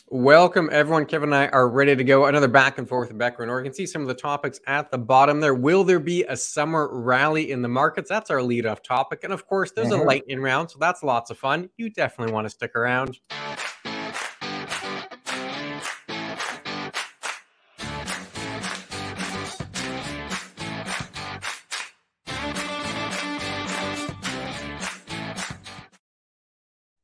Welcome, everyone. Kevin and I are ready to go. Another back and forth with Becker and Orr. You can see some of the topics at the bottom there. Will there be a summer rally in the markets? That's our lead-off topic. And of course, there's a lightning round, so that's lots of fun. You definitely want to stick around.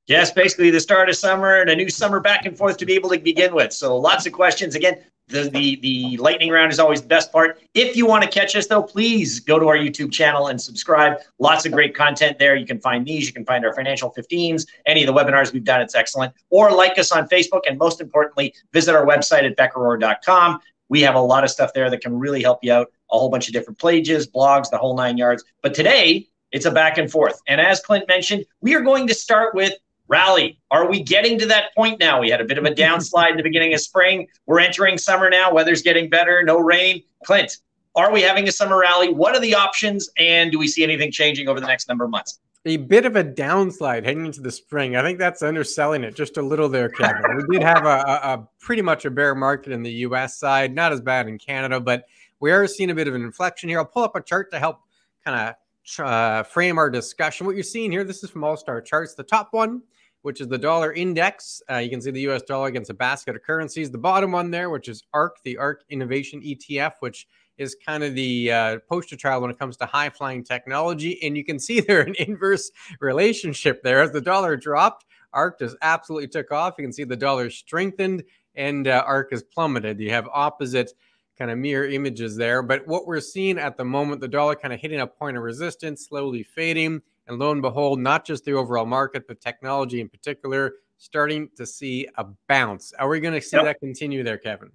Yes, basically the start of summer and a new summer back and forth to be able to begin with. So lots of questions. Again, the lightning round is always the best part. If you want to catch us, though, please go to our YouTube channel and subscribe. Lots of great content there. You can find these. You can find our financial 15s, any of the webinars we've done. It's excellent. Or like us on Facebook. And most importantly, visit our website at beckerorr.com. We have a lot of stuff there that can really help you out. A whole bunch of different pages, blogs, the whole 9 yards. But today, it's a back and forth. And as Clint mentioned, we are going to start with rally. Are we getting to that point now? We had a bit of a downslide in the beginning of spring. We're entering summer now. Weather's getting better. No rain. Clint, are we having a summer rally? What are the options? And do we see anything changing over the next number of months? A bit of a downslide heading into the spring. I think that's underselling it just a little there, Kevin. We did have a pretty much a bear market in the U.S. side. Not as bad in Canada, but we are seeing a bit of an inflection here. I'll pull up a chart to help kind of frame our discussion. What you're seeing here, this is from All Star Charts. The top one, which is the dollar index. You can see the US dollar against a basket of currencies. The bottom one there, which is ARK, the ARK Innovation ETF, which is kind of the poster child when it comes to high-flying technology. And you can see there an inverse relationship there. As the dollar dropped, ARK just absolutely took off. You can see the dollar strengthened and ARK has plummeted. You have opposite kind of mirror images there. But what we're seeing at the moment, the dollar kind of hitting a point of resistance, slowly fading. And lo and behold, not just the overall market, but technology in particular, starting to see a bounce. Are we going to see that continue there, Kevin?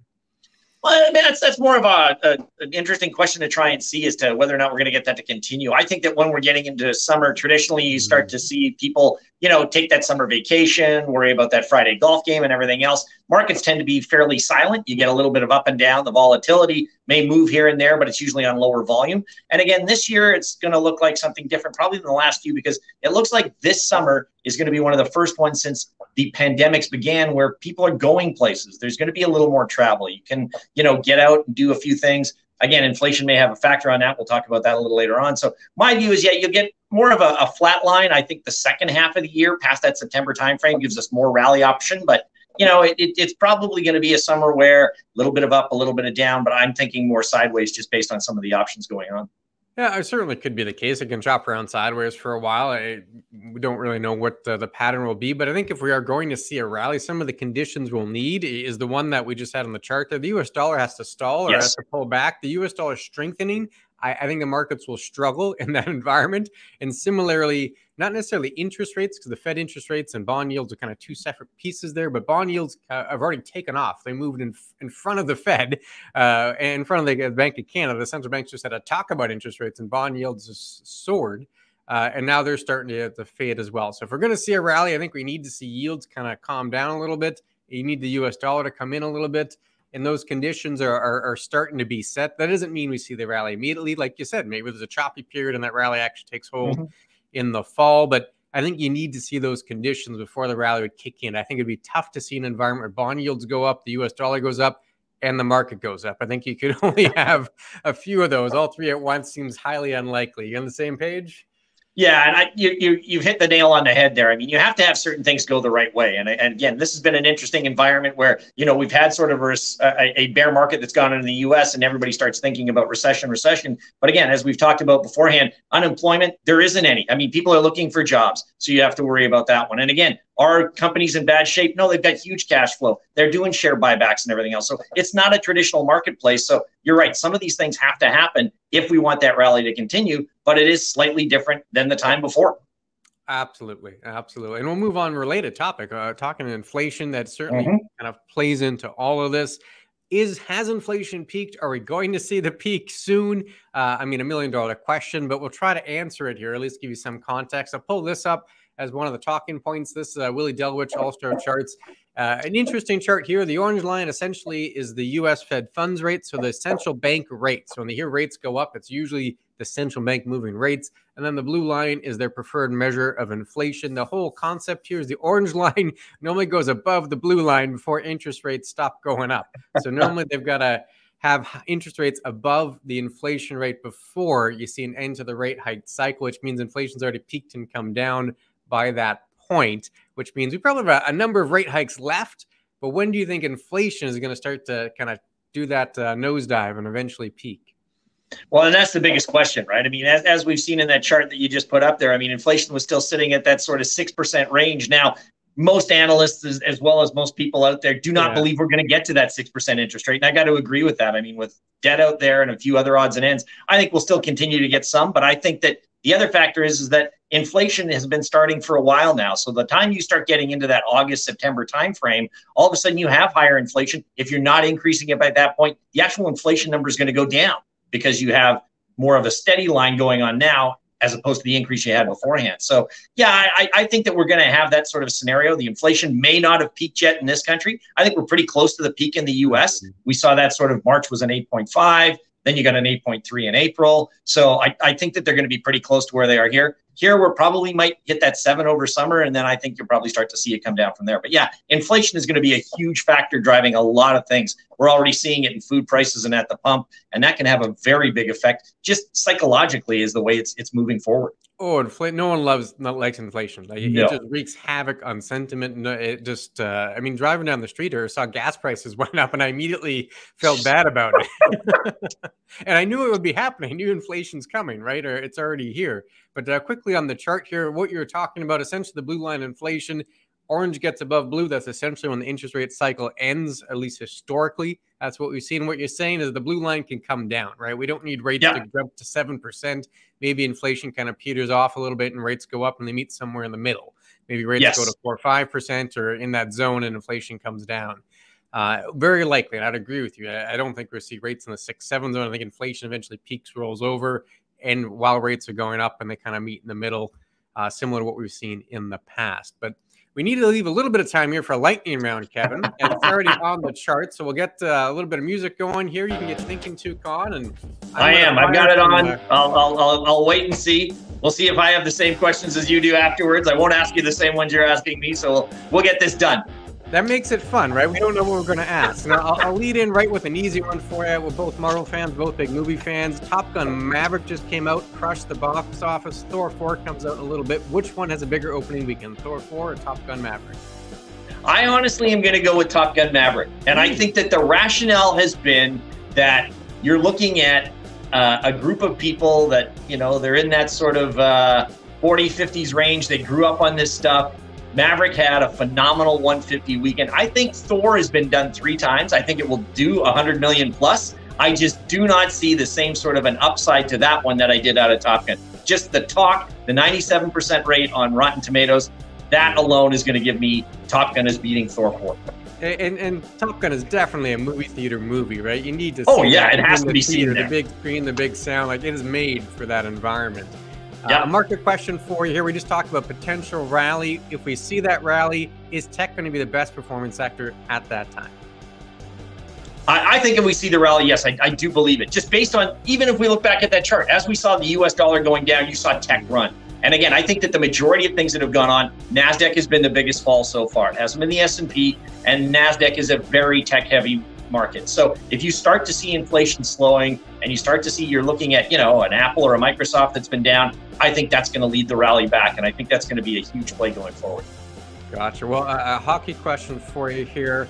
Well, I mean, that's more of an interesting question to try and see as to whether or not we're going to get that to continue. I think that when we're getting into summer, traditionally you start to see people, take that summer vacation, worry about that Friday golf game and everything else. Markets tend to be fairly silent. You get a little bit of up and down. The volatility may move here and there, but it's usually on lower volume. And again, this year it's going to look like something different probably than the last few, because it looks like this summer is going to be one of the first ones since the pandemics began where people are going places. There's going to be a little more travel. You can, get out and do a few things. Again, inflation may have a factor on that. We'll talk about that a little later on. So my view is, you'll get more of a flat line. I think the second half of the year, past that September timeframe, gives us more rally option. But, it's probably going to be a summer where a little bit of up, a little bit of down. But I'm thinking more sideways just based on some of the options going on. Yeah, it certainly could be the case. It can chop around sideways for a while. We don't really know what the pattern will be. But I think if we are going to see a rally, some of the conditions we'll need is the one that we just had on the chart there. The U.S. dollar has to stall or has to pull back. The U.S. dollar strengthening, I think the markets will struggle in that environment. And similarly, not necessarily interest rates, because the Fed interest rates and bond yields are kind of two separate pieces there, but bond yields have already taken off. They moved in front of the Fed and in front of the Bank of Canada. The central banks just had to talk about interest rates, and bond yields just soared. And now they're starting to fade as well. So if we're going to see a rally, I think we need to see yields kind of calm down a little bit. You need the U.S. dollar to come in a little bit. And those conditions are starting to be set. That doesn't mean we see the rally immediately. Like you said, maybe there's a choppy period and that rally actually takes hold in the fall. But I think you need to see those conditions before the rally would kick in. I think it'd be tough to see an environment where bond yields go up, the U.S. dollar goes up, and the market goes up. I think you could only have a few of those. All three at once seems highly unlikely. You on the same page? Yeah, and you've hit the nail on the head there. I mean, you have to have certain things go the right way. And again, this has been an interesting environment where, we've had sort of a bear market that's gone into the U.S. and everybody starts thinking about recession. But again, as we've talked about beforehand, unemployment, there isn't any. I mean, people are looking for jobs, so you have to worry about that one. And again, are companies in bad shape? No, they've got huge cash flow. They're doing share buybacks and everything else. So it's not a traditional marketplace. So you're right. Some of these things have to happen if we want that rally to continue, but it is slightly different than the time before. Absolutely. Absolutely. And we'll move on related topic, talking inflation that certainly kind of plays into all of this. Has inflation peaked? Are we going to see the peak soon? I mean, $1 million question, but we'll try to answer it here, at least give you some context. I'll pull this up as one of the talking points. This Willie Delwich All-Star Charts. An interesting chart here. The orange line essentially is the U.S. Fed funds rate, so the central bank rate. So when they hear rates go up, it's usually the central bank moving rates. And then the blue line is their preferred measure of inflation. The whole concept here is the orange line normally goes above the blue line before interest rates stop going up. So normally they've got to have interest rates above the inflation rate before you see an end to the rate hike cycle, which means inflation's already peaked and come down by that point, which means we probably have a number of rate hikes left. But when do you think inflation is going to start to kind of do that nosedive and eventually peak? Well, and that's the biggest question, right? I mean, as we've seen in that chart that you just put up there, I mean, inflation was still sitting at that sort of 6% range. Now, most analysts, as well as most people out there, do not believe we're going to get to that 6% interest rate. And I got to agree with that. I mean, with debt out there and a few other odds and ends, I think we'll still continue to get some. But I think that the other factor is that inflation has been starting for a while now. So the time you start getting into that August, September timeframe, all of a sudden you have higher inflation. If you're not increasing it by that point, the actual inflation number is going to go down because you have more of a steady line going on now as opposed to the increase you had beforehand. So, yeah, I think that we're going to have that sort of scenario. The inflation may not have peaked yet in this country. I think we're pretty close to the peak in the U.S. We saw that sort of March was an 8.5. Then you got an 8.3 in April. So I think that they're going to be pretty close to where they are here. Here, we're probably might hit that 7 over summer, and then I think you'll probably start to see it come down from there. But yeah, inflation is going to be a huge factor driving a lot of things. We're already seeing it in food prices and at the pump, and that can have a very big effect just psychologically is the way it's moving forward. Oh, no one likes inflation. Like, it just wreaks havoc on sentiment. And it just, I mean, driving down the street or saw gas prices went up and I immediately felt bad about it. And I knew it would be happening. I knew inflation's coming, right? Or it's already here. But quickly on the chart here, what you're talking about, essentially the blue line inflation, orange gets above blue. That's essentially when the interest rate cycle ends, at least historically. That's what we've seen. What you're saying is the blue line can come down, right? We don't need rates to jump to 7%. Maybe inflation kind of peters off a little bit and rates go up and they meet somewhere in the middle. Maybe rates go to 4 or 5% or in that zone and inflation comes down. Very likely, and I'd agree with you. I don't think we'll see rates in the 6-7 zone. I think inflation eventually peaks, rolls over, and while rates are going up and they kind of meet in the middle, similar to what we've seen in the past. But we need to leave a little bit of time here for a lightning round, Kevin. And it's already on the chart, so we'll get a little bit of music going here. You can get Thinking Too on, and I've got it on. I'll wait and see. We'll see if I have the same questions as you do afterwards. I won't ask you the same ones you're asking me, so we'll get this done. That makes it fun, right? We don't know what we're going to ask. And I'll lead in right with an easy one for you. We're both Marvel fans, both big movie fans. Top Gun Maverick just came out, crushed the box office. Thor 4 comes out in a little bit. Which one has a bigger opening weekend, Thor 4 or Top Gun Maverick? I honestly am going to go with Top Gun Maverick. And I think that the rationale has been that you're looking at a group of people that, you know, they're in that sort of 40s, 50s range. They grew up on this stuff. Maverick had a phenomenal 150 weekend. I think Thor has been done 3 times. I think it will do 100 million plus. I just do not see the same sort of an upside to that one that I did out of Top Gun. Just the talk, the 97% rate on Rotten Tomatoes, that alone is going to give me Top Gun as beating Thor 4. And Top Gun is definitely a movie theater movie, right? You need to see it has to be seen there. The big screen, the big sound, like it is made for that environment. A market question for you here. We just talked about potential rally. If we see that rally, is tech going to be the best performing sector at that time? I think if we see the rally, yes, I do believe it. Just based on, even if we look back at that chart, as we saw the US dollar going down, you saw tech run. And again, I think that the majority of things that have gone on, NASDAQ has been the biggest fall so far. It hasn't been the S&P, and NASDAQ is a very tech-heavy market. So if you start to see inflation slowing and you start to see you're looking at, you know, an Apple or a Microsoft that's been down, I think that's going to lead the rally back. And I think that's going to be a huge play going forward. Gotcha. Well, a hockey question for you here.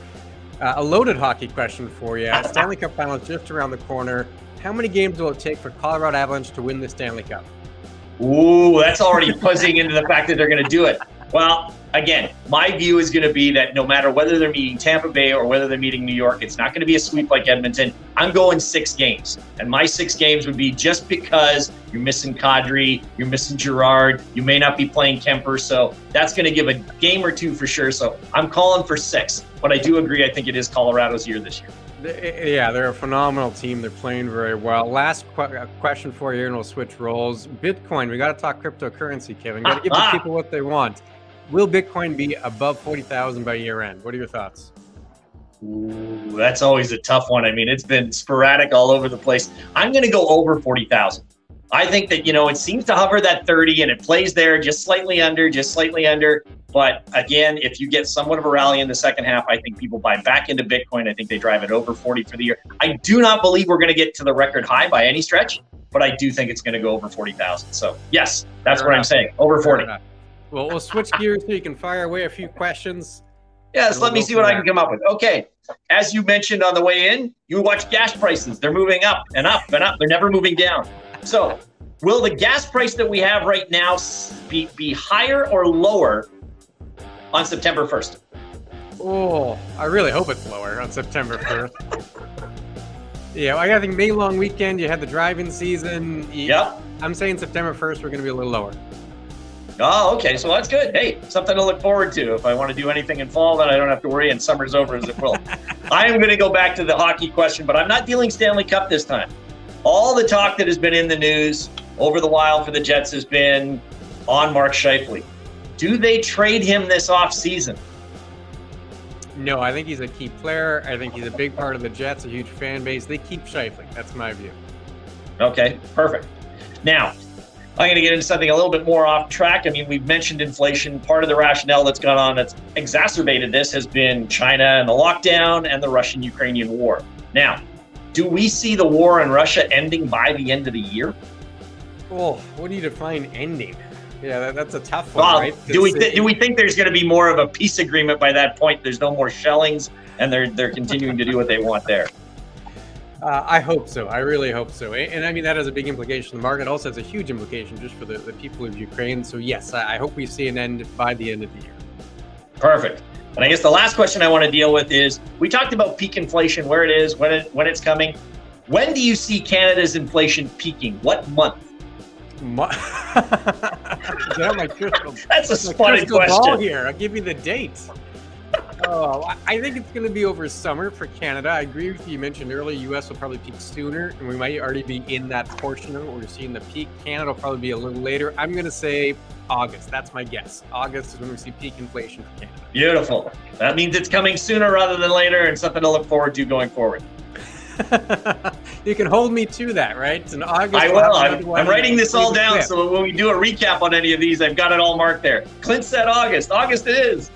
A loaded hockey question for you. Stanley Cup Finals just around the corner. How many games will it take for Colorado Avalanche to win the Stanley Cup? Ooh, that's already puzzing into the fact that they're going to do it. Well, again, my view is going to be that no matter whether they're meeting Tampa Bay or whether they're meeting New York, it's not going to be a sweep like Edmonton. I'm going 6 games. And my 6 games would be just because you're missing Kadri, you're missing Girard, you may not be playing Kemper. So that's going to give a game or 2 for sure. So I'm calling for 6. But I do agree, I think it is Colorado's year this year. Yeah, they're a phenomenal team. They're playing very well. Last question for you, and we'll switch roles. Bitcoin, we got to talk cryptocurrency, Kevin. Got to give the people what they want. Will Bitcoin be above 40,000 by year end? What are your thoughts? Ooh, that's always a tough one. I mean, it's been sporadic all over the place. I'm going to go over 40,000. I think that, it seems to hover that 30 and it plays there just slightly under, just slightly under. But again, if you get somewhat of a rally in the second half, I think people buy back into Bitcoin. I think they drive it over 40 for the year. I do not believe we're going to get to the record high by any stretch, but I do think it's going to go over 40,000. So yes, that's what I'm saying. Over 40. Well, we'll switch gears so you can fire away a few questions. Yes, let me see what I can come up with. Okay. As you mentioned on the way in, you watch gas prices. They're moving up and up and up. They're never moving down. So will the gas price that we have right now be higher or lower on September 1st? Oh, I really hope it's lower on September 1st. Yeah, I think May long weekend, you had the driving season. Yep. I'm saying September 1st, we're going to be a little lower. Oh, okay. So that's good. Hey, something to look forward to. If I want to do anything in fall, then I don't have to worry and summer's over as it will. I am going to go back to the hockey question, but I'm not dealing Stanley Cup this time. All the talk that has been in the news over the while for the Jets has been on Mark Scheifele. Do they trade him this offseason? No, I think he's a key player. I think he's a big part of the Jets, a huge fan base. They keep Scheifele. That's my view. Okay, perfect. Now, I'm going to get into something a little bit more off track. I mean, we've mentioned inflation. Part of the rationale that's gone on that's exacerbated this has been China and the lockdown and the Russian-Ukrainian war. Now, do we see the war in Russia ending by the end of the year? Oh, what do you define ending? Yeah, that's a tough one, right? Do we think there's going to be more of a peace agreement by that point? There's no more shellings, and they're continuing to do what they want there. I hope so. I really hope so. And I mean, that has a big implication. The market also has a huge implication just for the people of Ukraine. So yes, I hope we see an end by the end of the year. Perfect. And I guess the last question I want to deal with is, we talked about peak inflation, where it is, when it's coming. When do you see Canada's inflation peaking? What month? That's a spotty question. Here, I'll give you the date. Oh, I think it's going to be over summer for Canada. I agree with you. You mentioned earlier, U.S. will probably peak sooner, and we might already be in that portion of it where we're seeing the peak. Canada will probably be a little later. I'm going to say August. That's my guess. August is when we see peak inflation for Canada. Beautiful. That means it's coming sooner rather than later, and something to look forward to going forward. You can hold me to that, right? In August, I will. I'm writing this all down, so when we do a recap on any of these, I've got it all marked there. Clint said August. August it is.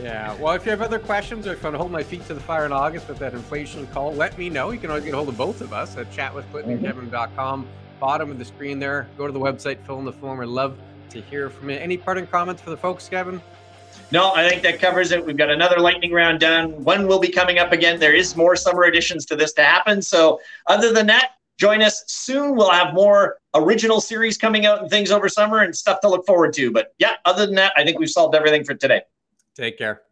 Yeah. Well, if you have other questions or if you want to hold my feet to the fire in August with that inflation call, let me know. You can always get a hold of both of us at chatwithclintonkevin.com. Bottom of the screen there. Go to the website, fill in the form. I'd love to hear from you. Any parting comments for the folks, Kevin? No, I think that covers it. We've got another lightning round done. One will be coming up again. There is more summer additions to this to happen. So other than that, join us soon. We'll have more original series coming out and things over summer and stuff to look forward to. But yeah, other than that, I think we've solved everything for today. Take care.